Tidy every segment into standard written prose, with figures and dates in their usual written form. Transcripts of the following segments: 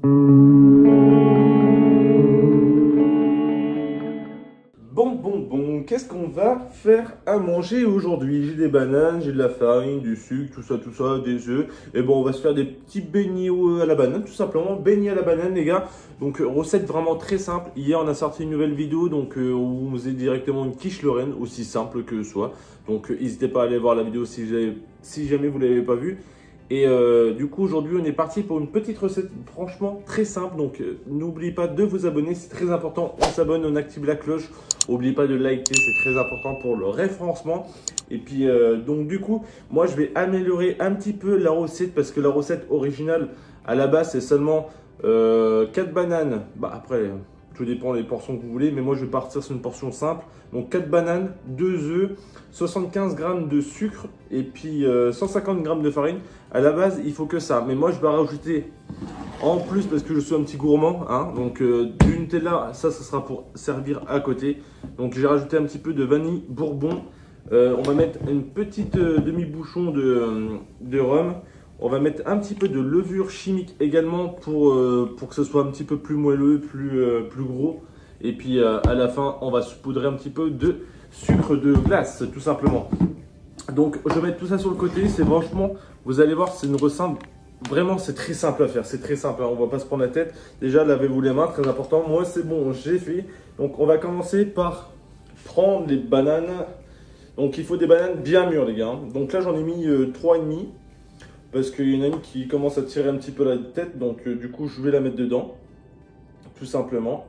Bon, qu'est-ce qu'on va faire à manger aujourd'hui? J'ai des bananes, j'ai de la farine, du sucre, tout ça, des œufs. Et bon, on va se faire des petits beignets à la banane, tout simplement. Beignets à la banane, les gars. Donc, recette vraiment très simple. Hier, on a sorti une nouvelle vidéo, donc où on faisait directement une quiche Lorraine, aussi simple que soit. Donc, n'hésitez pas à aller voir la vidéo si jamais vous ne l'avez pas vue. Et du coup, aujourd'hui, on est parti pour une petite recette franchement très simple. Donc, n'oubliez pas de vous abonner, c'est très important. On s'abonne, on active la cloche. N'oubliez pas de liker, c'est très important pour le référencement. Et puis, donc du coup, moi, je vais améliorer un petit peu la recette parce que la recette originale, à la base, c'est seulement 4 bananes. Bah, après, tout dépend des portions que vous voulez, mais moi, je vais partir sur une portion simple. Donc, 4 bananes, 2 œufs, 75 g de sucre et puis 150 g de farine. À la base, il faut que ça. Mais moi, je vais rajouter en plus parce que je suis un petit gourmand. Hein, donc, du Nutella, ça sera pour servir à côté. Donc, j'ai rajouté un petit peu de vanille bourbon. On va mettre une petite demi-bouchon de rhum. On va mettre un petit peu de levure chimique également pour que ce soit un petit peu plus moelleux, plus gros. Et puis à la fin, on va saupoudrer un petit peu de sucre de glace, tout simplement. Donc je vais mettre tout ça sur le côté. C'est franchement, vous allez voir, c'est une recette. Vraiment, c'est très simple à faire. C'est très simple, hein, on ne va pas se prendre la tête. Déjà, lavez-vous les mains, très important. Moi, c'est bon, j'ai fait. Donc on va commencer par prendre les bananes. Donc il faut des bananes bien mûres, les gars. Donc là, j'en ai mis 3,5. Parce qu'il y en a une qui commence à tirer un petit peu la tête. Donc du coup, je vais la mettre dedans. Tout simplement.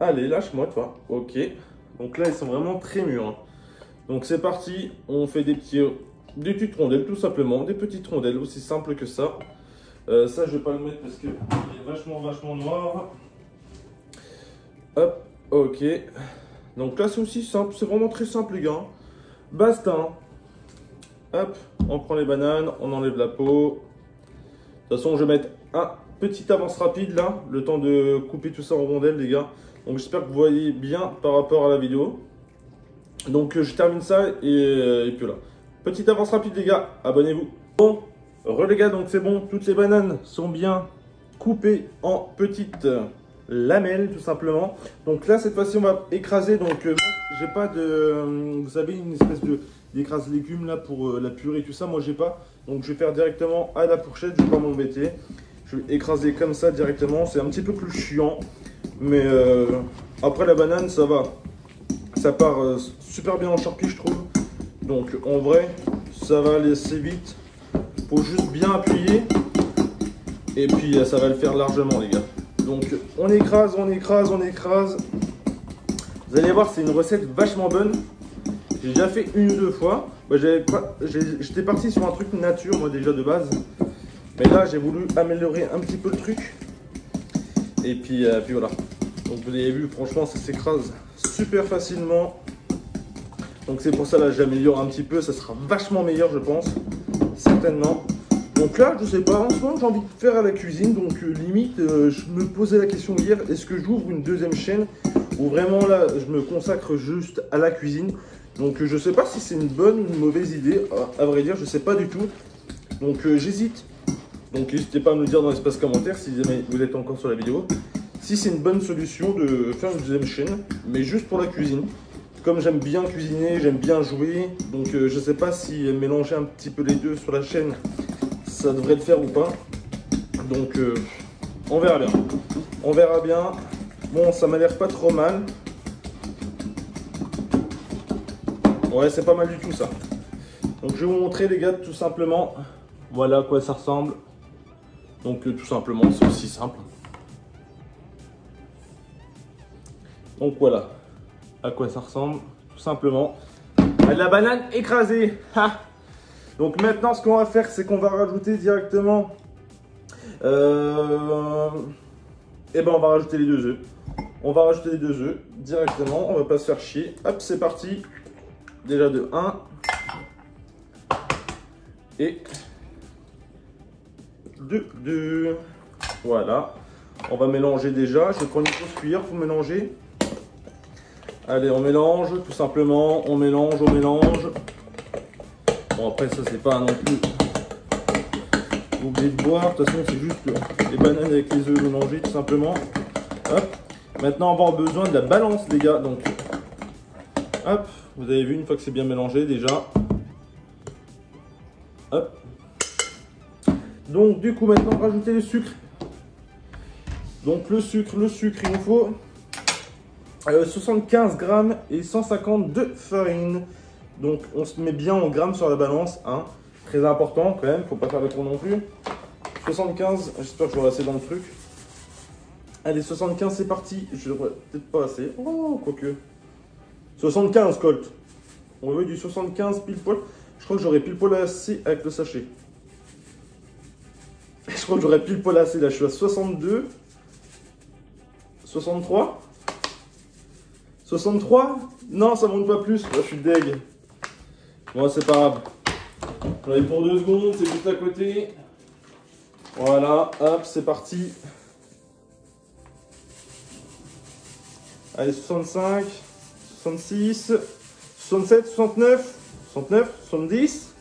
Allez, lâche-moi, toi. Ok. Donc là, ils sont vraiment très mûrs. Hein. Donc c'est parti. On fait des petites rondelles, tout simplement. Des petites rondelles, aussi simple que ça. Ça, je vais pas le mettre parce qu'il est vachement noir. Hop, ok. Donc là, c'est aussi simple. C'est vraiment très simple, les gars. Basta. Hop, on prend les bananes, on enlève la peau. De toute façon, je vais mettre un petit avance rapide là, le temps de couper tout ça en rondelles, les gars. Donc j'espère que vous voyez bien par rapport à la vidéo. Donc je termine ça et puis là. Petite avance rapide, les gars, abonnez-vous. Bon, les gars, donc c'est bon, toutes les bananes sont bien coupées en petites lamelles, tout simplement. Donc là, cette fois-ci, on va écraser. Donc moi, j'ai pas de, vous savez, une espèce d'écrase légumes là pour la purée et tout ça. Moi, j'ai pas. Donc je vais faire directement à la fourchette. Je vais pas m'embêter. Je vais écraser comme ça directement. C'est un petit peu plus chiant, mais après la banane, ça va. Ça part super bien en charpie, je trouve. Donc en vrai, ça va aller assez vite. Faut juste bien appuyer. Et puis ça va le faire largement, les gars. Donc on écrase, on écrase, on écrase. Vous allez voir, c'est une recette vachement bonne. J'ai déjà fait une ou deux fois. Bah, j'étais parti sur un truc nature, moi déjà de base. Mais là, j'ai voulu améliorer un petit peu le truc. Et puis voilà. Donc vous avez vu, franchement, ça s'écrase super facilement. Donc c'est pour ça là, j'améliore un petit peu. Ça sera vachement meilleur, je pense. Certainement. Donc là, je sais pas, en ce moment, j'ai envie de faire à la cuisine. Donc limite, je me posais la question hier, est-ce que j'ouvre une deuxième chaîne ou vraiment là, je me consacre juste à la cuisine. Donc je sais pas si c'est une bonne ou une mauvaise idée. À vrai dire, je sais pas du tout. Donc j'hésite. Donc n'hésitez pas à me le dire dans l'espace commentaire si jamais vous êtes encore sur la vidéo. Si c'est une bonne solution de faire une deuxième chaîne, mais juste pour la cuisine. Comme j'aime bien cuisiner, j'aime bien jouer. Donc je sais pas si mélanger un petit peu les deux sur la chaîne, ça devrait le faire ou pas. Donc on verra bien. On verra bien. Bon, ça m'a l'air pas trop mal. Ouais, c'est pas mal du tout ça. Donc je vais vous montrer, les gars, tout simplement. Voilà à quoi ça ressemble. Donc tout simplement, c'est aussi simple. Donc voilà à quoi ça ressemble, tout simplement. À de la banane écrasée. Ha. Donc maintenant, ce qu'on va faire, c'est qu'on va rajouter directement... on va rajouter les 2 œufs. On va rajouter les 2 œufs directement. On va pas se faire chier. Hop, c'est parti. Déjà de 1. Et de 2. Voilà. On va mélanger déjà. Je prends une grosse cuillère pour mélanger. Allez, on mélange tout simplement. On mélange, on mélange. Bon, après, ça, c'est pas non plus faut oublier de boire. De toute façon, c'est juste les bananes avec les œufs mélangés, tout simplement. Hop. Maintenant, on va avoir besoin de la balance, les gars. Donc, hop. Vous avez vu, une fois que c'est bien mélangé, déjà. Hop. Donc, du coup, maintenant, rajouter le sucre. Donc, le sucre, il nous faut 75 grammes et 150 de farine. Donc, on se met bien en grammes sur la balance, hein. Très important quand même, faut pas faire le con non plus. 75, j'espère que j'aurai assez dans le truc. Allez, 75, c'est parti. Je devrais peut-être pas assez. Oh, quoique. 75, Colt. On veut du 75 pile poil. Je crois que j'aurais pile poil assez avec le sachet. Je crois que j'aurais pile poil assez. Là, je suis à 62. 63. 63. Non, ça monte pas plus. Là, je suis deg. Bon, c'est pas grave. J'en ai pour 2 secondes, c'est juste à côté. Voilà, hop, c'est parti. Allez, 65, 66, 67, 69, 69, 70,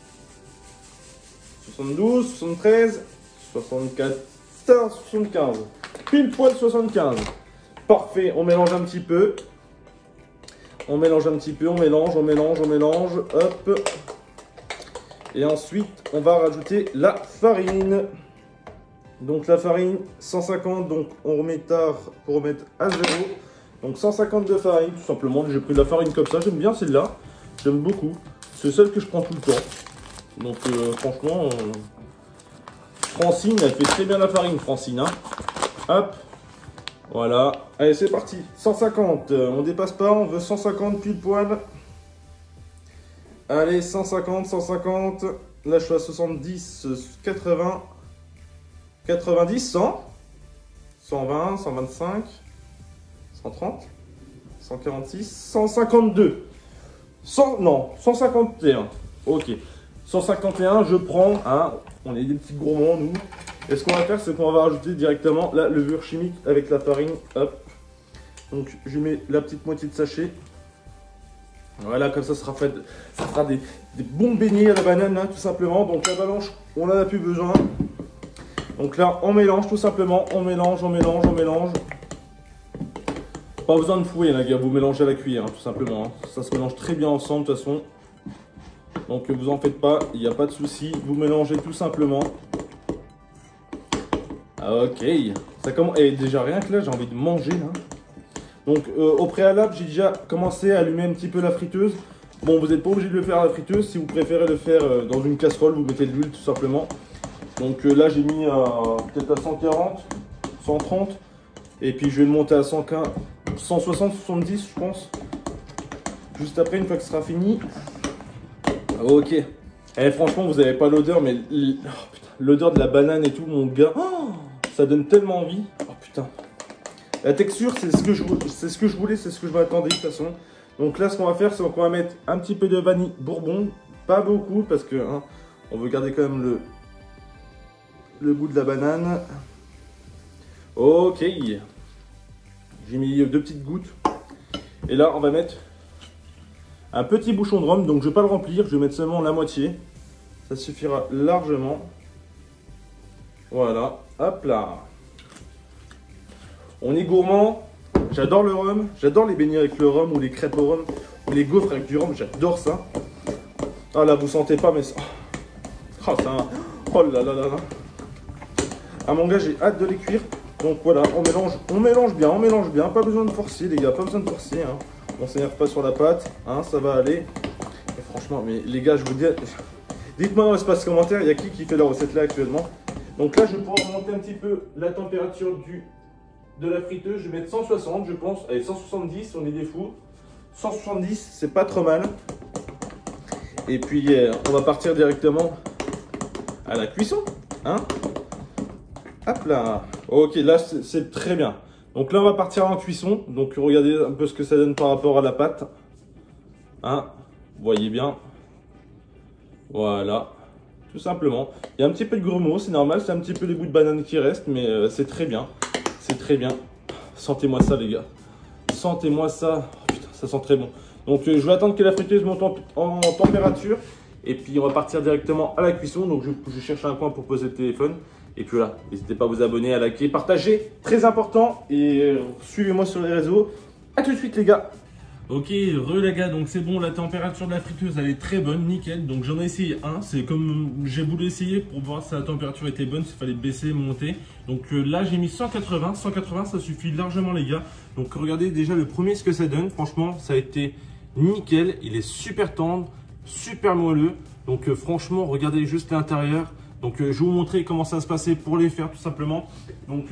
72, 73, 74, 75. Pile poil 75. Parfait, on mélange un petit peu. On mélange un petit peu, on mélange, hop. Et ensuite, on va rajouter la farine. Donc la farine, 150, donc on remet tard pour remettre à 0. Donc 150 de farine, tout simplement. J'ai pris de la farine comme ça, j'aime bien celle-là. J'aime beaucoup. C'est celle que je prends tout le temps. Donc franchement, Francine, elle fait très bien la farine, Francine. Hein. Hop. Voilà, allez c'est parti, 150, on dépasse pas, on veut 150 pile poil. Allez, 150, 150, là je suis à 70, 80, 90, 100, 120, 125, 130, 146, 152, 100, non, 151, ok, 151, je prends, hein, on est des petits gourmands nous. Et ce qu'on va faire, c'est qu'on va rajouter directement la levure chimique avec la farine. Hop. Donc, je mets la petite moitié de sachet. Voilà, comme ça, ça fera des bons beignets à la banane, là, tout simplement. Donc, la balance, on n'en a plus besoin. Donc là, on mélange tout simplement. On mélange. Pas besoin de fouiller, les gars. Vous mélangez à la cuillère, hein, tout simplement. Hein. Ça se mélange très bien ensemble, de toute façon. Donc, vous en faites pas. Il n'y a pas de souci. Vous mélangez tout simplement. Ok, ça commence. Et déjà rien que là, j'ai envie de manger là. Donc au préalable, j'ai déjà commencé à allumer un petit peu la friteuse. Bon, vous n'êtes pas obligé de le faire à la friteuse. Si vous préférez le faire dans une casserole, vous mettez de l'huile tout simplement. Donc là, j'ai mis peut-être à 140, 130. Et puis je vais le monter à 115, 160, 70 je pense. Juste après, une fois que ce sera fini. Ok. Et franchement, vous n'avez pas l'odeur, mais l'odeur de la banane et tout, mon gars. Oh, ça donne tellement envie. Oh putain. La texture, c'est ce que je voulais, c'est ce que je m'attendais de toute façon. Donc là, ce qu'on va faire, c'est qu'on va mettre un petit peu de vanille bourbon. Pas beaucoup, parce que hein, on veut garder quand même le goût de la banane. Ok. J'ai mis 2 petites gouttes. Et là, on va mettre un petit bouchon de rhum. Donc je ne vais pas le remplir, je vais mettre seulement la moitié. Ça suffira largement. Voilà, hop là. On est gourmand. J'adore le rhum. J'adore les beignets avec le rhum ou les crêpes au rhum ou les gaufres avec du rhum. J'adore ça. Ah là, vous sentez pas, mais ça. Oh, ça. Oh là là là là. Ah mon gars, j'ai hâte de les cuire. Donc voilà, on mélange bien. Pas besoin de forcer, les gars. Pas besoin de forcer. Hein. On s'énerve pas sur la pâte. Hein, ça va aller. Et franchement, mais les gars, je vous dis. Dites-moi dans l'espace commentaire, il y a qui fait la recette là actuellement. Donc là, je vais pouvoir monter un petit peu la température de la friteuse. Je vais mettre 160, je pense. Allez, 170, on est des fous. 170, c'est pas trop mal. Et puis, on va partir directement à la cuisson. Hein? Hop là. Ok, là, c'est très bien. Donc là, on va partir en cuisson. Donc, regardez un peu ce que ça donne par rapport à la pâte. Hein? Vous voyez bien. Voilà. Tout simplement. Il y a un petit peu de grumeaux, c'est normal. C'est un petit peu les bouts de banane qui restent. Mais c'est très bien. C'est très bien. Sentez-moi ça, les gars. Sentez-moi ça. Oh, putain, ça sent très bon. Donc, je vais attendre que la friteuse monte en température. Et puis on va partir directement à la cuisson. Donc je cherche un coin pour poser le téléphone. Et puis voilà, n'hésitez pas à vous abonner, à liker, partager, très important. Et suivez-moi sur les réseaux. A tout de suite les gars. Ok, les gars, donc c'est bon, la température de la friteuse elle est très bonne, nickel. Donc j'en ai essayé un, c'est comme j'ai voulu essayer pour voir si la température était bonne, s'il fallait baisser, monter. Donc là j'ai mis 180, 180 ça suffit largement les gars. Donc regardez déjà le premier ce que ça donne, franchement ça a été nickel, il est super tendre, super moelleux. Donc franchement regardez juste l'intérieur. Donc je vais vous montrer comment ça se passait pour les faire tout simplement. Donc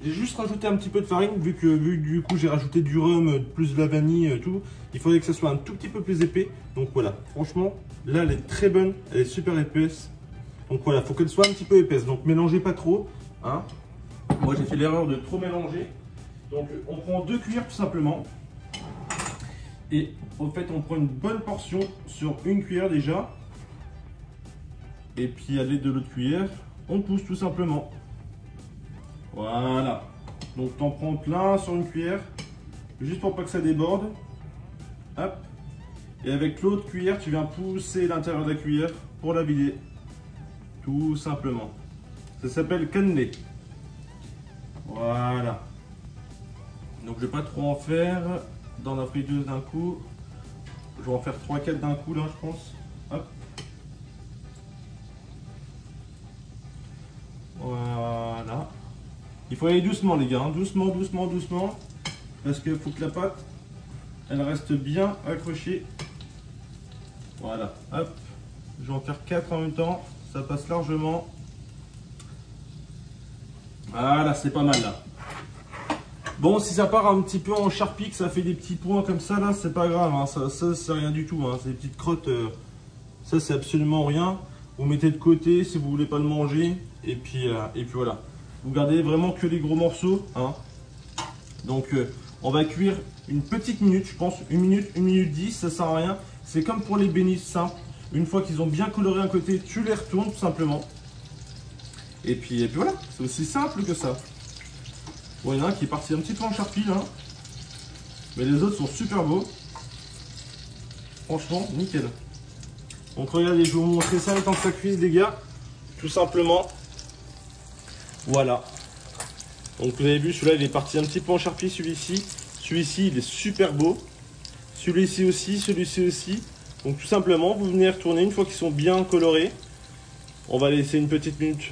j'ai juste rajouté un petit peu de farine, vu que du coup j'ai rajouté du rhum, plus de la vanille, tout. Il faudrait que ça soit un tout petit peu plus épais. Donc voilà, franchement, là elle est très bonne, elle est super épaisse. Donc voilà, il faut qu'elle soit un petit peu épaisse. Donc mélangez pas trop. Hein. Moi j'ai fait l'erreur de trop mélanger. Donc on prend 2 cuillères tout simplement. Et en fait on prend une bonne portion sur une cuillère déjà. Et puis à l'aide de l'autre cuillère, on pousse tout simplement. Voilà, donc t'en prends plein sur une cuillère, juste pour pas que ça déborde. Hop. Et avec l'autre cuillère, tu viens pousser l'intérieur de la cuillère pour la vider. Tout simplement. Ça s'appelle cannelé. Voilà. Donc je vais pas trop en faire dans la friteuse d'un coup. Je vais en faire 3-4 d'un coup là, je pense. Hop. Voilà. Il faut aller doucement les gars, hein. Doucement, doucement, doucement. Parce qu'il faut que la pâte, elle reste bien accrochée. Voilà, hop. Je vais en faire 4 en même temps, ça passe largement. Voilà, c'est pas mal là. Bon, si ça part un petit peu en charpie, que ça fait des petits points comme ça là, c'est pas grave, hein. Ça c'est rien du tout, hein. C'est des petites crottes, ça c'est absolument rien. Vous mettez de côté si vous voulez pas le manger. Et puis voilà. Vous gardez vraiment que les gros morceaux. Hein. Donc on va cuire une petite minute, je pense, 1 minute 10, ça sert à rien. C'est comme pour les bénis simples. Une fois qu'ils ont bien coloré un côté, tu les retournes tout simplement. Et puis voilà, c'est aussi simple que ça. Bon, il y en a un qui est parti un petit peu en charpie là. Mais les autres sont super beaux. Franchement, nickel. Donc regardez, je vais vous montrer ça le temps que ça cuise les gars. Tout simplement. Voilà. Donc vous avez vu, celui-là il est parti un petit peu en charpie, celui-ci. Celui-ci il est super beau. Celui-ci aussi, celui-ci aussi. Donc tout simplement, vous venez retourner une fois qu'ils sont bien colorés. On va laisser une petite minute.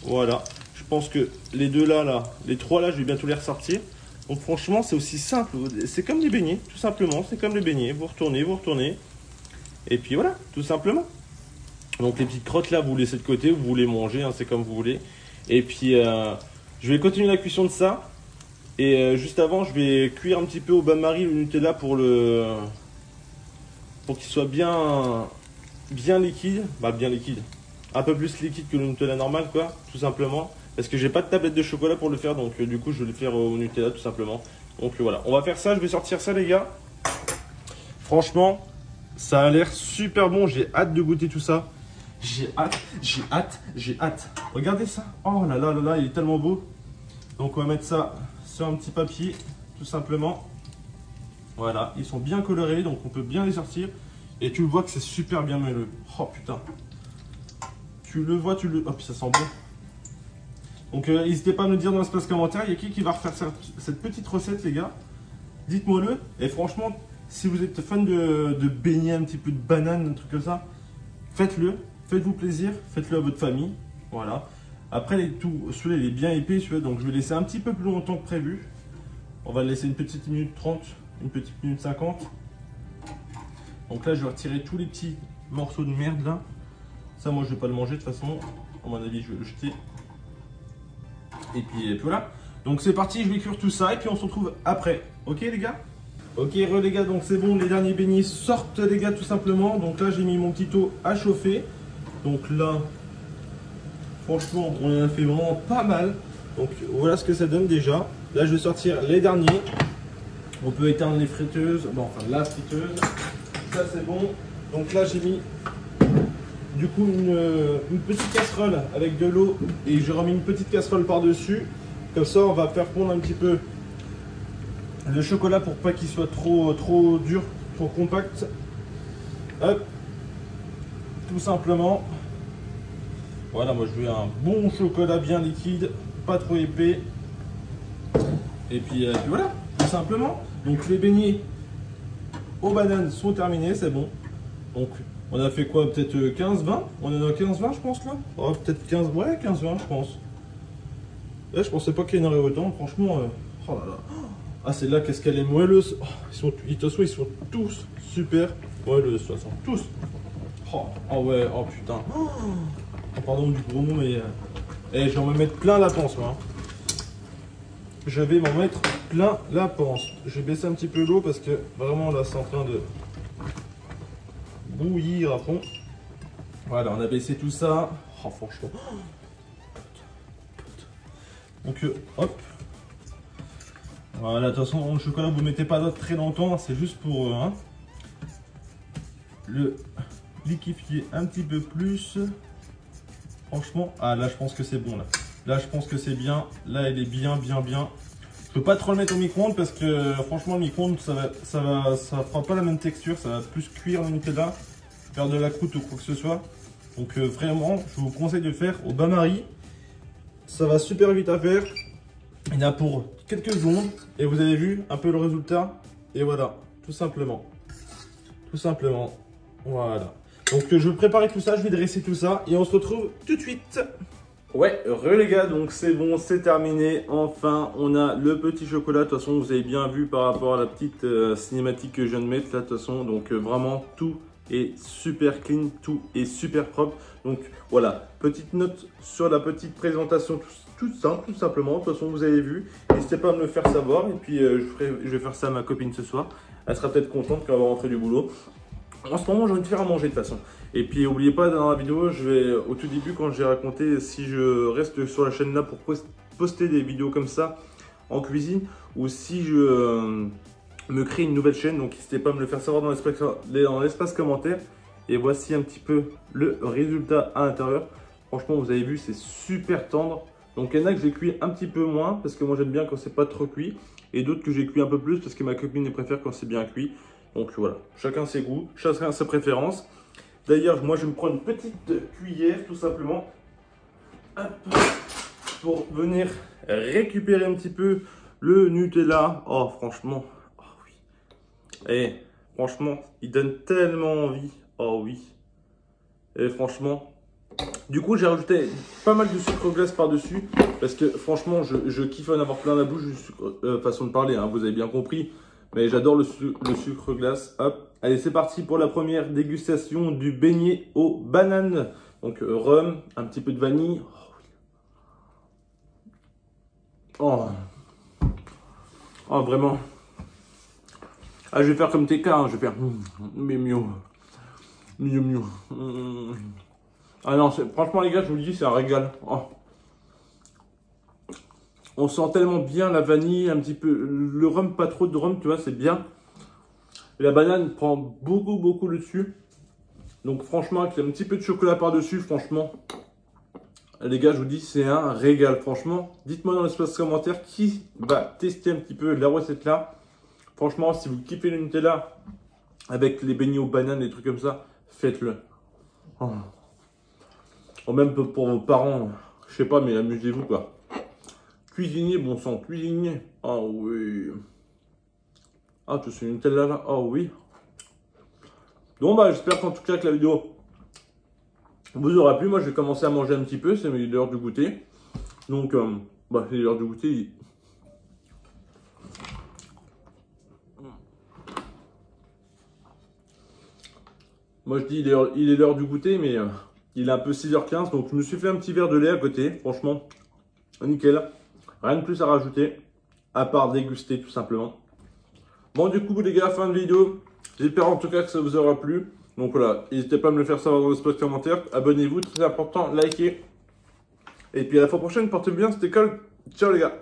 Voilà. Je pense que les deux là, les trois là, je vais bientôt les ressortir. Donc franchement, c'est aussi simple. C'est comme les beignets, tout simplement. C'est comme les beignets. Vous retournez, vous retournez. Et puis voilà, tout simplement. Donc les petites crottes là, vous laissez de côté, vous les mangez, hein, c'est comme vous voulez. Et puis je vais continuer la cuisson de ça. Et juste avant, je vais cuire un petit peu au bain-marie le Nutella pour qu'il soit bien liquide. Bah bien liquide. Un peu plus liquide que le Nutella normal quoi, tout simplement. Parce que j'ai pas de tablette de chocolat pour le faire, donc du coup je vais le faire au Nutella tout simplement. Donc voilà, on va faire ça, je vais sortir ça les gars. Franchement, ça a l'air super bon, j'ai hâte de goûter tout ça. J'ai hâte, j'ai hâte, j'ai hâte. Regardez ça, oh là là là là, il est tellement beau. Donc on va mettre ça sur un petit papier, tout simplement. Voilà, ils sont bien colorés, donc on peut bien les sortir. Et tu le vois que c'est super bien moelleux. Oh putain. Tu le vois, oh puis ça sent bon. Donc n'hésitez pas à nous dire dans l'espace commentaire, il y a qui va refaire cette petite recette les gars. Dites-moi-le. Et franchement, si vous êtes fan de beignets, un petit peu de banane, un truc comme ça, faites-le. Faites-vous plaisir, faites-le à votre famille. Voilà. Après, celui-là il est bien épais, celui-là, donc je vais laisser un petit peu plus longtemps que prévu. On va le laisser une petite minute 30, une petite minute 50. Donc là, je vais retirer tous les petits morceaux de merde là. Ça, moi, je vais pas le manger de toute façon. À mon avis, je vais le jeter. Et puis voilà. Donc c'est parti, je vais cuire tout ça et puis on se retrouve après. Ok les gars? Ok les gars, donc c'est bon, les derniers beignets sortent les gars tout simplement. Donc là j'ai mis mon petit eau à chauffer. Donc là, franchement, on en a fait vraiment pas mal. Donc voilà ce que ça donne déjà. Là je vais sortir les derniers. On peut éteindre les friteuses, bon enfin la friteuse. Ça c'est bon. Donc là j'ai mis du coup une petite casserole avec de l'eau et j'ai remis une petite casserole par dessus. Comme ça on va faire fondre un petit peu le chocolat pour pas qu'il soit trop dur, trop compact. Hop. tout simplement. Voilà, moi je veux un bon chocolat bien liquide, pas trop épais. Et puis voilà, tout simplement. Donc les beignets aux bananes sont terminés, c'est bon. Donc on a fait quoi, peut-être 15-20? On en a 15-20 je pense là. Oh, peut-être 15, ouais 15-20 je pense. Là je pensais pas qu'il y en aurait autant, franchement. Oh là là. Ah celle-là, qu'est-ce qu'elle est moelleuse. Oh, de toute façon ils sont tous super moelleux de toute façon, tous. Oh ouais, oh putain. Oh, pardon du gros mot mais... je vais m'en mettre plein la panse moi. Je vais m'en mettre plein la panse. Je vais baisser un petit peu l'eau parce que vraiment là c'est en train de bouillir à fond. Voilà, on a baissé tout ça. Oh franchement. Donc hop. Voilà, de toute façon le chocolat vous ne mettez pas très longtemps, c'est juste pour le liquéfier un petit peu plus. Franchement, ah là je pense que c'est bon là. Là je pense que c'est bien. Là elle est bien. Je peux pas trop le mettre au micro-ondes parce que franchement le micro-ondes ça fera pas la même texture, ça va plus cuire le Nutella, faire de la croûte ou quoi que ce soit. Donc vraiment, je vous conseille de le faire au bain-marie. Ça va super vite à faire. Il y en a pour quelques secondes et vous avez vu un peu le résultat. Et voilà, tout simplement. Tout simplement. Voilà. Donc je vais préparer tout ça, je vais dresser tout ça et on se retrouve tout de suite. Ouais, les gars, donc c'est bon, c'est terminé. Enfin, on a le petit chocolat. De toute façon, vous avez bien vu par rapport à la petite cinématique que je viens de mettre là, de toute façon. Donc vraiment, tout est super clean, tout est super propre. Donc voilà, petite note sur la petite présentation, toute simple, tout simplement. De toute façon, vous avez vu. N'hésitez pas à me le faire savoir. Et puis, je vais faire ça à ma copine ce soir. Elle sera peut-être contente quand elle va rentrer du boulot. En ce moment, j'ai envie de faire à manger de toute façon. Et puis, n'oubliez pas, dans la vidéo, je vais, au tout début, quand j'ai raconté, si je reste sur la chaîne là pour poster des vidéos comme ça en cuisine, ou si je me crée une nouvelle chaîne, donc n'hésitez pas à me le faire savoir dans l'espace commentaire. Et voici un petit peu le résultat à l'intérieur. Franchement, vous avez vu, c'est super tendre. Donc, il y en a que j'ai cuit un petit peu moins, parce que moi, j'aime bien quand c'est pas trop cuit. Et d'autres que j'ai cuit un peu plus, parce que ma copine les préfère quand c'est bien cuit. Donc voilà, chacun ses goûts, chacun ses préférences. D'ailleurs, moi je vais me prendre une petite cuillère tout simplement. Hop, pour venir récupérer un petit peu le Nutella. Oh franchement, oh oui. Et franchement, il donne tellement envie. Oh oui. Et franchement, du coup j'ai rajouté pas mal de sucre glace par-dessus. Parce que franchement, je kiffe en avoir plein la bouche, façon de parler, hein, vous avez bien compris. Mais j'adore le sucre glace. Hop. Allez, c'est parti pour la première dégustation du beignet aux bananes. Donc rhum, un petit peu de vanille. Oh, oh vraiment. Ah, je vais faire comme TK, hein. Je vais faire mieux. Ah non, franchement les gars, je vous le dis, c'est un régal. Oh. On sent tellement bien la vanille, un petit peu le rhum, pas trop de rhum, tu vois, c'est bien. Et la banane prend beaucoup le dessus. Donc franchement, avec un petit peu de chocolat par-dessus, franchement, les gars, je vous dis, c'est un régal. Franchement, dites-moi dans l'espace commentaire qui va tester un petit peu la recette là. Franchement, si vous kiffez le Nutella avec les beignets aux bananes, des trucs comme ça, faites-le. Oh. Ou même pour vos parents, je sais pas, mais amusez-vous quoi. Cuisinier, bon sang, cuisinier. Ah oui. Ah, tu sais une Nutella là. Ah oui. Donc bah j'espère qu'en tout cas que la vidéo vous aura plu. Moi je vais commencer à manger un petit peu, c'est l'heure du goûter. Donc c'est l'heure du goûter. Moi je dis il est l'heure du goûter, mais il est un peu 6h15. Donc je me suis fait un petit verre de lait à côté. Franchement, nickel. Rien de plus à rajouter, à part déguster tout simplement. Bon du coup les gars, fin de vidéo. J'espère en tout cas que ça vous aura plu. Donc voilà, n'hésitez pas à me le faire savoir dans l'espace commentaire. Abonnez-vous, très important, likez. Et puis à la fois prochaine, portez-vous bien, c'était Cole. Ciao les gars.